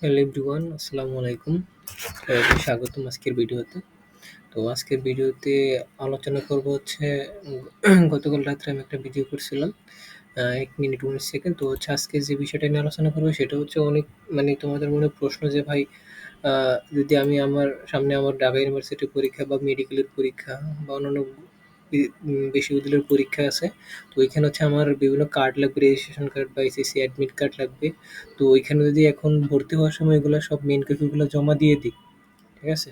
Hello everyone, আসসালামু আলাইকুম। সবাইকে স্বাগতম আজকের ভিডিওতে। তো আজকের ভিডিওতে আলোচনা করব হচ্ছে গতকাল রাত্রে আমি একটা ভিডিও করছিলাম। ১ মিনিট ১৯ সেকেন্ড। তো হচ্ছে আজকে যে বিষয়টা নিয়ে আলোচনা করব সেটা হচ্ছে অনেক মানে তোমাদের মনে প্রশ্ন যে ভাই আ যদি আমি আমার সামনে আমার ঢাকা ইউনিভার্সিটির পরীক্ষা বা মেডিকেলের পরীক্ষা বা অন্যান্য বিশ্ববিদ্যালয়ের পরীক্ষা আছে। তো ওইখানে হচ্ছে আমার বিভিন্ন কার্ড লাগবে, রেজিস্ট্রেশন কার্ড বা এসএসসি অ্যাডমিট কার্ড লাগবে। তো ওইখানে যদি এখন ভর্তি হওয়ার সময় এগুলা সব মেইন কপিগুলো জমা দিয়ে দিই, ঠিক আছে?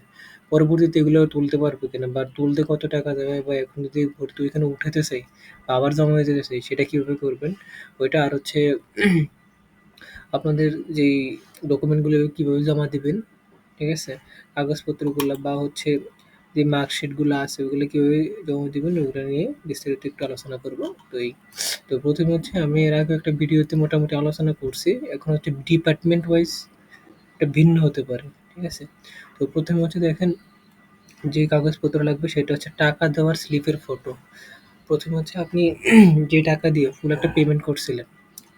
পরবর্তীতে এগুলো তুলতে পারবো কিনা বা তুলতে কত টাকা দেবে বা এখন যদি ভর্তি ওইখানে উঠাতে চাই বা আবার জমা দিতে চাই সেটা কিভাবে করবেন? ওইটা আর হচ্ছে আপনাদের যেই ডকুমেন্টগুলো কিভাবে জমা দিবেন, ঠিক আছে? কাগজপত্রগুলা বা হচ্ছে যে মার্কশিটগুলো আছে ওগুলো কিভাবে জমা দিবেন ওগুলো নিয়ে বিস্তারিত একটু আলোচনা করব। তো ১ম হচ্ছে আমি এর আগেও একটা ভিডিওতে মোটামুটি আলোচনা করছি। এখন হচ্ছে ডিপার্টমেন্ট ওয়াইজ এটা ভিন্ন হতে পারে, ঠিক আছে? তো ১ম হচ্ছে দেখেন যে কাগজপত্র লাগবে সেটা হচ্ছে টাকা দেওয়ার স্লিপের ফটো। ১ম হচ্ছে আপনি যে টাকা দিয়ে ফুল একটা পেমেন্ট করছিলেন,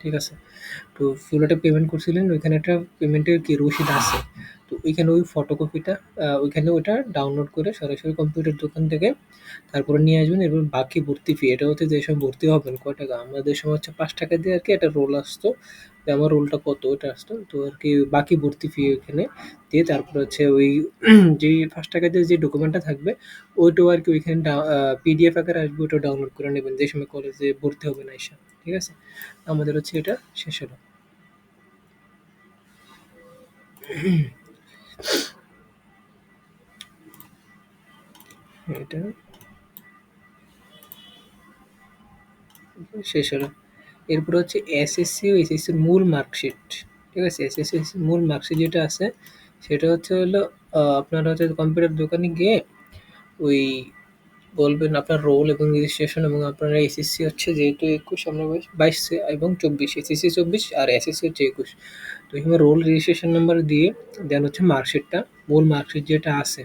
ঠিক আছে? তো ফুল একটা পেমেন্ট করছিলেন, ওইখানে একটা পেমেন্টের কি রসিদ আছে। তো ওইখানে ওই ফটোকপিটা ওইখানে ওটা ডাউনলোড করে সরাসরি কম্পিউটার দোকান থেকে তারপরে নিয়ে আসবেন। এরপর বাকি ভর্তি ফি এটা হচ্ছে যে সময় ভর্তি হবেন কয় টাকা? আমাদের সময় হচ্ছে ৳৫ দিয়ে আরকি একটা রোল আসতো। যে আমার রোলটা কত ওটা আসতো। তো আরকি বাকি ভর্তি ফি ওইখানে দিয়ে তারপরে হচ্ছে ওই যেই ৳৫ দিয়ে যে ডকুমেন্টটা থাকবে ওইটাও আরকি ওইখানে পিডিএফ আকারে আসবে ওটা ডাউনলোড করে নেবেন যে সময় কলেজে ভর্তি হবেন আইসা। ঠিক আছে? আমাদের হচ্ছে এটা শেষ হলো। এটা শেষ হলো। এরপর হচ্ছে এসএসসি ও এসএসসির মূল মার্কশিট। ঠিক আছে? এসএসসির মূল মার্কশিট যেটা আছে সেটা হচ্ছে হলো আপনারা হচ্ছে কম্পিউটার দোকানে গিয়ে ওই বলবেন আপনার রোল এবং রেজিস্ট্রেশন এবং আপনার এসএসসি হচ্ছে যেহেতু ২১ আমরা ২২ এবং ২৪ এসএসসি ২৪ আর এসএসসি হচ্ছে ২১। তো এখানে রোল রেজিস্ট্রেশন নাম্বার দিয়ে দেন হচ্ছে মার্কশিটটা মূল মার্কশিট যেটা আছে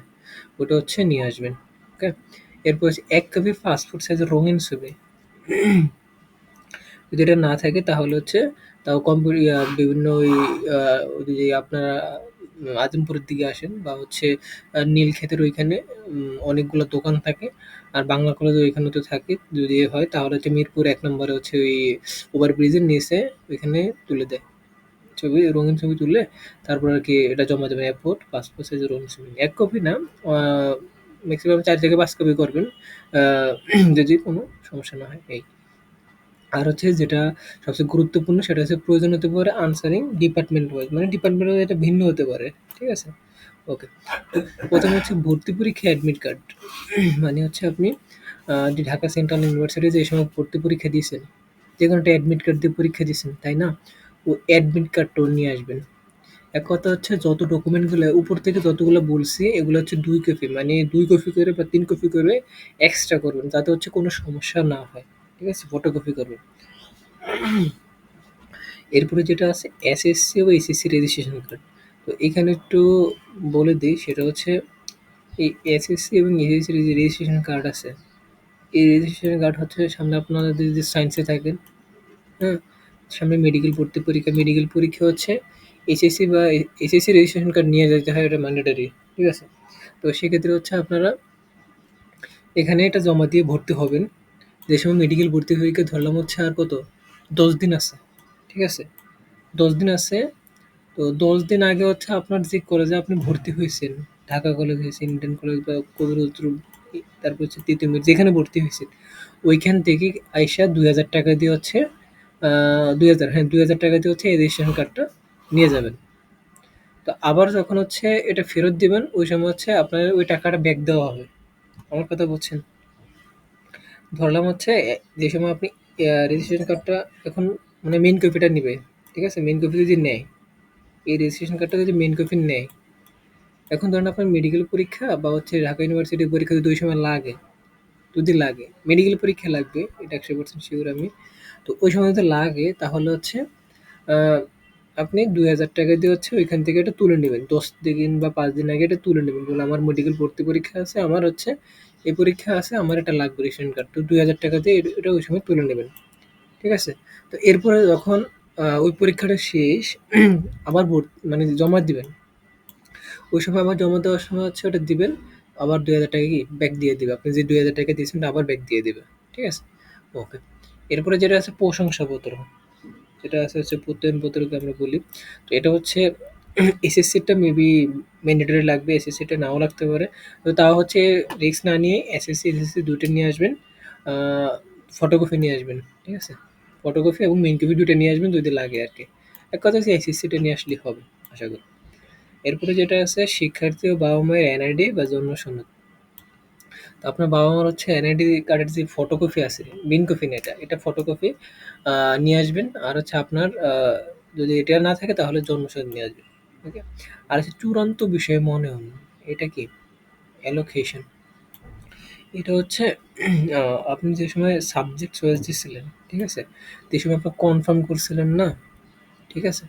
ওটা হচ্ছে নিয়ে আসবেন। ওকে? এরপর হচ্ছে ১ কপি পাসপোর্ট সাইজের রঙিন ছবি। যদি এটা না থাকে তাহলে হচ্ছে তাও বিভিন্ন ওই যদি আপনারা আজিমপুরের দিকে আসেন বা হচ্ছে নীলক্ষেতের ওইখানে অনেকগুলো দোকান থাকে। আর বাংলা কলেজের ওইখানে তো থাকে। যদি হয় তাহলে হচ্ছে মিরপুর ১ নম্বরে হচ্ছে ওই ওভারব্রিজের নিচে ওইখানে তুলে দেয়। রঙিন ছবি তুললে তারপর আরকি এটা জমা দেবেন এয়ারপোর্ট, পাসপোর্ট সাইজের রঙিন ছবি। ১ কপি না আ মেক্সিমাম ৪ থেকে ৫ কপি করবেন। আ যদি কোনো সমস্যা না হয় এই। আর হচ্ছে যেটা সবচেয়ে গুরুত্বপূর্ণ সেটা হচ্ছে প্রয়োজন হতে পারে আনসারিং ডিপার্টমেন্ট ওয়াইজ মানে ডিপার্টমেন্ট ওয়াইজ এটা ভিন্ন হতে পারে। ঠিক আছে? ওকে। ১ম হচ্ছে ভর্তি পরীক্ষা অ্যাডমিট কার্ড। মানে হচ্ছে আপনি যে ঢাকা সেন্ট্রাল ইউনিভার্সিটি যে সময় ভর্তি পরীক্ষা দিয়েছেন, যেকোনো একটা অ্যাডমিট কার্ড দিয়ে পরীক্ষা দিয়েছেন, তাই না? ও অ্যাডমিট কার্ডটাও নিয়ে আসবেন। এক কথা হচ্ছে যত ডকুমেন্টগুলো উপর থেকে যতগুলো বলছি এগুলো হচ্ছে ২ কপি মানে ২ কপি করে বা ৩ কপি করে এক্সট্রা করবেন যাতে হচ্ছে কোনো সমস্যা না হয়। ঠিক আছে? ফটোকপি করবেন। এরপরে যেটা আছে এসএসসি ও এসএসসি রেজিস্ট্রেশন কার্ড। তো এখানে একটু বলে দেই সেটা হচ্ছে এই এসএসসি এবং এসএসসির যে রেজিস্ট্রেশন কার্ড আছে, এই রেজিস্ট্রেশন কার্ড হচ্ছে সামনে আপনারা যদি সায়েন্সে থাকেন, হ্যাঁ? সামনে মেডিকেল পরীক্ষা হচ্ছে এইচএসসি বা এইচএসসি রেজিস্ট্রেশন কার্ড নিয়ে যেতে হয় এটা ম্যান্ডেটরি। ঠিক আছে? তো সেক্ষেত্রে হচ্ছে আপনারা এখানে এটা জমা দিয়ে ভর্তি হবেন। যে সময় মেডিকেল ভর্তি পরীক্ষা ধরলাম হচ্ছে আর কত ১০ দিন আছে। ঠিক আছে? ১০ দিন আছে। তো ১০ দিন আগে হচ্ছে আপনার যে কলেজে আপনি ভর্তি হইছেন, ঢাকা কলেজ হইছে, ইডেন কলেজ বা কবি নজরুল তারপর হচ্ছে তিতুমির যেখানে ভর্তি হইছেন, ওইখান থেকে আইসা ৳২,০০০ দিয়ে হচ্ছে ২,০০০ হ্যাঁ, ৳২,০০০ দিয়ে হচ্ছে এই রেজিস্ট্রেশন কার্ডটা নিয়ে যাবেন। তো আবার যখন হচ্ছে এটা ফেরত দিবেন, ওই সময় হচ্ছে আপনার ওই টাকাটা ব্যাক দেওয়া হবে। আমার কথা বুঝছেন? ধরলাম হচ্ছে যে সময় আপনি রেজিস্ট্রেশন কার্ডটা এখন মানে মেইন কপিটা নিবে। ঠিক আছে? মেইন কপি যদি নেয়, এই রেজিস্ট্রেশন কার্ডটা যদি মেইন কপি নেয়, এখন ধরেন আপনার মেডিকেল পরীক্ষা বা হচ্ছে ঢাকা ইউনিভার্সিটির পরীক্ষা যদি ওই সময় লাগে, যদি লাগে, মেডিকেল পরীক্ষা লাগবে এটা ১০০% সিওর আমি। তো ওই সময় যদি লাগে তাহলে হচ্ছে আ আপনি ৳২,০০০ দিয়ে হচ্ছে ওইখান থেকে এটা তুলে নিবেন। ১০ দিন বা ৫ দিন আগে এটা তুলে নিবেন। বলে আমার মেডিকেল ভর্তি পরীক্ষা আছে, আমার হচ্ছে এই পরীক্ষা আছে, আমার এটা লাগবে রেশন কার্ড। তো ৳২,০০০ দিয়ে এটা ওই সময় তুলে নিবেন। ঠিক আছে? তো এরপরে যখন ওই পরীক্ষাটা শেষ আবার মানে জমা দিবেন। ওই সময় আবার জমা দেওয়ার সময় হচ্ছে ওটা দিবেন, আবার ৳২,০০০ কি ব্যাক দিয়ে দিবে। আপনি যে ৳২,০০০ দিয়েছেন ওটা আবার ব্যাক দিয়ে দিবে। ঠিক আছে? ওকে। এরপরে যেটা আছে প্রশংসাপত্র। যেটা আছে হচ্ছে প্রত্যয়নপত্রকে আমরা বলি। তো এটা হচ্ছে এসএসসিটা মেবি ম্যান্ডেটরি লাগবে, এসএসসিটা নাও লাগতে পারে। তো তাও হচ্ছে রিস্ক না নিয়ে এসএসসি, এসএসসি ২ টা নিয়ে আসবেন। আ ফটোকপি নিয়ে আসবেন। ঠিক আছে? ফটোকপি এবং মেইন কপি ২ টা নিয়ে আসবেন যদি লাগে আরকি। এক কথায় হচ্ছে এসএসসিটা নিয়ে আসলেই হবে আশা করি। এরপরে যেটা আছে শিক্ষার্থী ও বাবা-মায়ের এনআইডি বা জন্ম সনদ। তো আপনার বাবা-মার হচ্ছে এনআইডি কার্ডের যে ফটোকপি আছে, মেইন কপি না এটা, এটা ফটোকপি আ নিয়ে আসবেন। আর হচ্ছে আপনার যদি এটা না থাকে তাহলে জন্ম সনদ নিয়ে আসবেন। ওকে? আর হচ্ছে চূড়ান্ত বিষয় মনোনয়ন। এটা কি? অ্যালোকেশন। এটা হচ্ছে আ আপনি যে সময় সাবজেক্ট চয়েস দিছিলেন, ঠিক আছে? তো এই সময় আপনি কনফার্ম করছিলেন না? ঠিক আছে?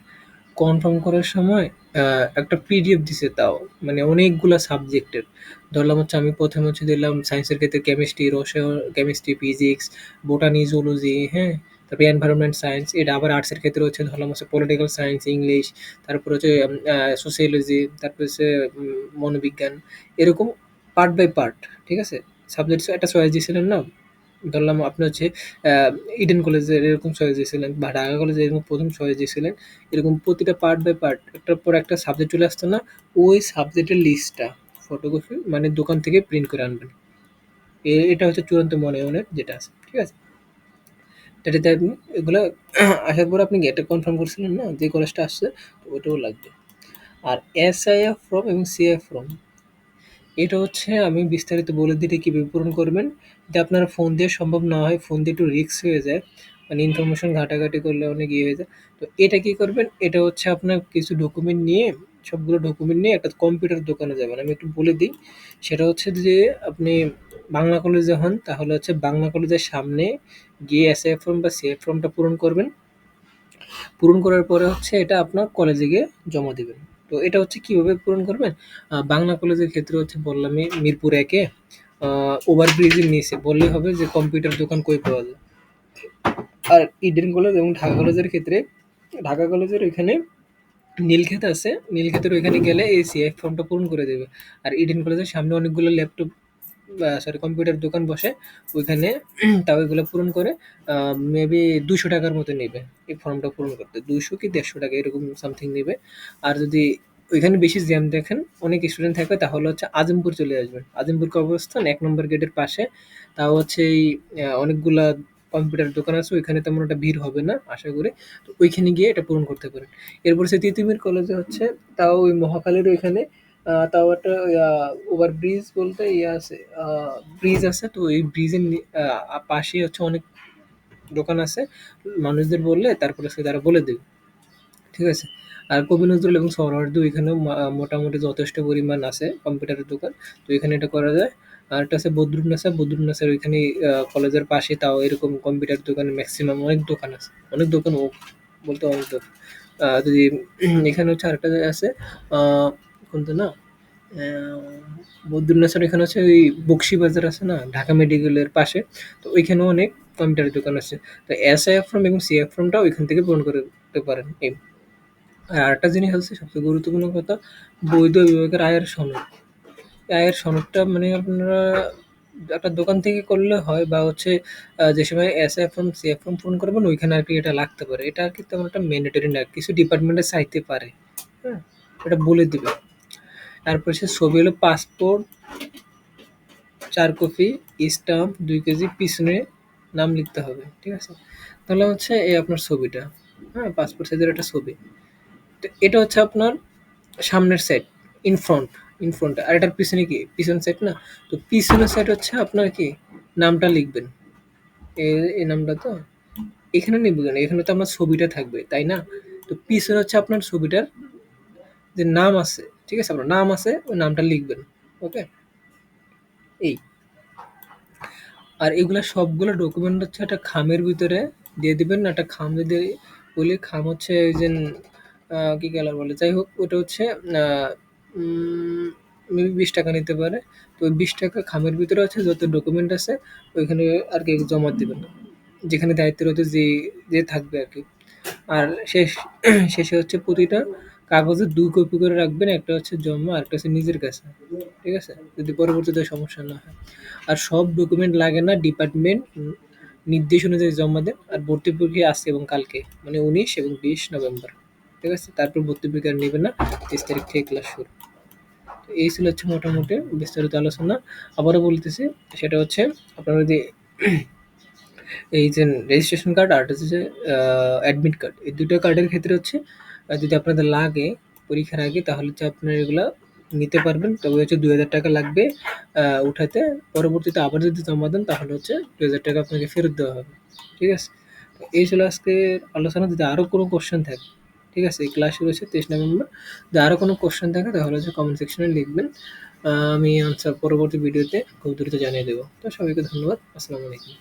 কনফার্ম করার সময় আ একটা পিডিএফ দিছে তাও। মানে অনেকগুলা সাবজেক্টের। ধরলাম হচ্ছে আমি ১ম হচ্ছে দিলাম সায়েন্সের ক্ষেত্রে কেমিস্ট্রি, রসায়ন, কেমিস্ট্রি, ফিজিক্স, বোটানি, জুলজি, হ্যাঁ? তারপরে এনভায়রনমেন্ট সায়েন্স, এটা আবার আর্টসের ক্ষেত্রে হচ্ছে ধরলাম হচ্ছে পলিটিক্যাল সায়েন্স, ইংলিশ, তারপর হচ্ছে সোশিওলজি, তারপর হচ্ছে মনোবিজ্ঞান। এরকম পার্ট বাই পার্ট, ঠিক আছে? সাবজেক্ট একটা চয়েস দিয়েছিলেন না? ধরলাম আপনি হচ্ছে আ ইডেন কলেজের এরকম চয়েস দিয়েছিলেন বা ঢাকা কলেজে এরকম ১ম চয়েস দিয়েছিলেন। এরকম প্রতিটা পার্ট বাই পার্ট একটার পর একটা সাবজেক্ট চলে আসতো না? ওই সাবজেক্টের লিস্টটা ফটোকপি মানে দোকান থেকে প্রিন্ট করে আনবেন। এটা হচ্ছে চূড়ান্ত মনোনয়নের যেটা আছে। ঠিক আছে? এটাতে আপনি এগুলা আসার পর আপনি এটা কনফার্ম করছিলেন না যে কলেজটা আসছে, তো ওটাও লাগবে। আর এসআইএফ ফর্ম এবং সিএফ ফর্ম, এটা হচ্ছে আমি বিস্তারিত বলে দিই এটা কিভাবে পূরণ করবেন। যদি আপনার ফোন দিয়ে সম্ভব না হয়, ফোন দিয়ে একটু রিস্ক হয়ে যায়। মানে ইনফরমেশন ঘাটাঘাটি করলে অনেক ইয়ে হয়ে যায়। তো এটা কি করবেন? এটা হচ্ছে আপনার কিছু ডকুমেন্ট নিয়ে, সবগুলো ডকুমেন্ট নিয়ে একটা কম্পিউটার দোকানে যাবেন। আমি একটু বলে দিই। সেটা হচ্ছে যে আপনি বাংলা কলেজে হন তাহলে হচ্ছে বাংলা কলেজের সামনে গিয়ে এসএএফ ফর্ম বা সিএফ ফর্মটা পূরণ করবেন। পূরণ করার পরে হচ্ছে এটা আপনার কলেজে গিয়ে জমা দিবেন। তো এটা হচ্ছে কিভাবে পূরণ করবেন? বাংলা কলেজের ক্ষেত্রে হচ্ছে বললামই মিরপুর ১ এ ওভারব্রিজের নিচে বললেই হবে যে কম্পিউটার দোকান কই পাওয়া যায়। আর ইডেন কলেজ এবং ঢাকা কলেজের ক্ষেত্রে ঢাকা কলেজের ওইখানে নীলক্ষেত আছে। নীলক্ষেতের ওইখানে গেলে এই সিএফ ফর্মটা পূরণ করে দেবে। আর ইডেন কলেজের সামনে অনেকগুলো ল্যাপটপ সরি কম্পিউটার দোকান বসে। ওইখানে তাও এগুলো পূরণ করে মেবি ৳২০০ র মতো নেবে এই ফর্মটা পূরণ করতে। ২০০ কি ৳১৫০ এরকম সামথিং নেবে। আর যদি ওইখানে বেশি জ্যাম দেখেন, অনেক স্টুডেন্ট থাকবে তাহলে হচ্ছে আজিমপুর চলে আসবেন। আজিমপুর কবরস্থান ১ নম্বর গেটের পাশে। তাও হচ্ছে এই অনেকগুলা কম্পিউটার দোকান আছে, ওইখানে তেমন একটা ভিড় হবে না আশা করি। তো ওইখানে গিয়ে এটা পূরণ করতে পারেন। এরপর হচ্ছে তিতুমির কলেজে হচ্ছে তাও ওই মহাখালীর ওইখানে তাও একটা ওভারব্রিজ বলতে ইয়ে আছে, ব্রিজ আছে। তো এই ব্রিজের পাশেই হচ্ছে অনেক দোকান আছে। মানুষদের বললে তারপরে হচ্ছে তারা বলে দেবে। ঠিক আছে? আর কবি নজরুল এবং সোহরাওয়ার্দী এখানেও মোটামুটি যথেষ্ট পরিমাণ আছে কম্পিউটারের দোকান। তো এখানে এটা করা যায়। আরেকটা আছে বদরুন্নেসা। বদরুন্নেসার ওইখানে কলেজের পাশে তাও এরকম কম্পিউটার দোকান মেক্সিমাম অনেক দোকান আছে। অনেক দোকান বলতে অনেক দোকান। যদি এখানে হচ্ছে আরেকটা জায়গা আছে আ কোনটা না? অ্যা বদরুন্নেসার এখানে হচ্ছে ওই বকশীবাজার আছে না? ঢাকা মেডিকেলের পাশে। তো ওইখানেও অনেক কম্পিউটারের দোকান আছে। তো এসআইএফ ফর্ম এবং সিএফ ফর্মটাও ওইখান থেকে পূরণ করতে পারেন। আর আরেকটা জিনিস হচ্ছে সবচেয়ে গুরুত্বপূর্ণ কথা, বৈধ বিভাগের আয়ের সনদ। এই আয়ের সনদটা মানে আপনারা একটা দোকান থেকে করলে হয় বা হচ্ছে যে সময় এসআই ফর্ম, সিএফ ফর্ম পূরণ করবেন ওইখানে আরকি এটা লাগতে পারে। এটা আরকি তেমন একটা ম্যান্ডেটরি না। কিছু ডিপার্টমেন্টে চাইতে পারে। হ্যাঁ? এটা বলে দিবে। তারপর হচ্ছে ছবি হলো পাসপোর্ট ৪ কপি, স্টাম্প ২ কেজি, পিছনে নাম লিখতে হবে। ঠিক আছে? তাহলে হচ্ছে এই আপনার ছবিটা। হ্যাঁ? পাসপোর্ট সাইজের একটা ছবি। তো এটা হচ্ছে আপনার সামনের side, in front, in front. আর এটার পিছনে কি? পিছন সাইড না? তো পিছনের সাইড হচ্ছে আপনার কি? নামটা লিখবেন। এই নামটা তো? এখানে লিখবেন কেন? এখানে তো আপনার ছবিটা থাকবে, তাই না? তো পিছনে হচ্ছে আপনার ছবিটার যে নাম আছে, ঠিক আছে? আপনার নাম আছে, ওই নামটা লিখবেন। ওকে? এই। আর এগুলা সবগুলো ডকুমেন্ট হচ্ছে একটা খামের ভিতরে দিয়ে দিবেন। একটা খাম যদি বলি, খাম হচ্ছে ওই যে কি কালার বলে? যাই হোক ওটা হচ্ছে আ উম মেবি ৳২০ নিতে পারে। তো ওই ৳২০ খামের ভিতরে হচ্ছে যত ডকুমেন্ট আছে ওইখানে আরকি জমা দিবেন। যেখানে দায়িত্বরত যে থাকবে আরকি। আর শেষে হচ্ছে প্রতিটা কাগজে ২ কপি করে রাখবেন। একটা হচ্ছে জমা, আরেকটা হচ্ছে নিজের কাছে। ঠিক আছে? যদি পরবর্তীতে সমস্যা না হয়। আর সব ডকুমেন্ট লাগে না, ডিপার্টমেন্ট নির্দেশ অনুযায়ী জমা দেন। আর ভর্তি প্রক্রিয়া আজকে এবং কালকে, মানে ১৯ এবং ২০ নভেম্বর। ঠিক আছে? তারপর ভর্তি প্রক্রিয়া আর নেবে না। ৩০ তারিখ থেকে ক্লাস শুরু। তো এই ছিল হচ্ছে মোটামুটি বিস্তারিত আলোচনা। আবারও বলতেছি, সেটা হচ্ছে আপনারা যদি এই যে রেজিস্ট্রেশন কার্ড আর হচ্ছে অ্যাডমিট কার্ড, এই ২ টা কার্ডের ক্ষেত্রে হচ্ছে যদি আপনাদের লাগে পরীক্ষার আগে, তাহলে হচ্ছে আপনারা এগুলা নিতে পারবেন। তবে হচ্ছে ৳২,০০০ লাগবে উঠাতে। পরবর্তীতে আবার যদি জমা দেন তাহলে হচ্ছে ৳২,০০০ আপনাকে ফেরত দেওয়া হবে। ঠিক আছে? তো এই ছিল আজকের আলোচনা। যদি আরো কোনো কোয়েশ্চেন থাকে, ঠিক আছে? ক্লাস শুরু হচ্ছে ২৩ নভেম্বর। যদি আরো কোনো কোয়েশ্চেন থাকে তাহলে হচ্ছে কমেন্ট সেকশনে লিখবেন। আমি আনসার পরবর্তী ভিডিওতে খুব দ্রুত জানিয়ে দেব। তো সবাইকে ধন্যবাদ। আসসালামু আলাইকুম।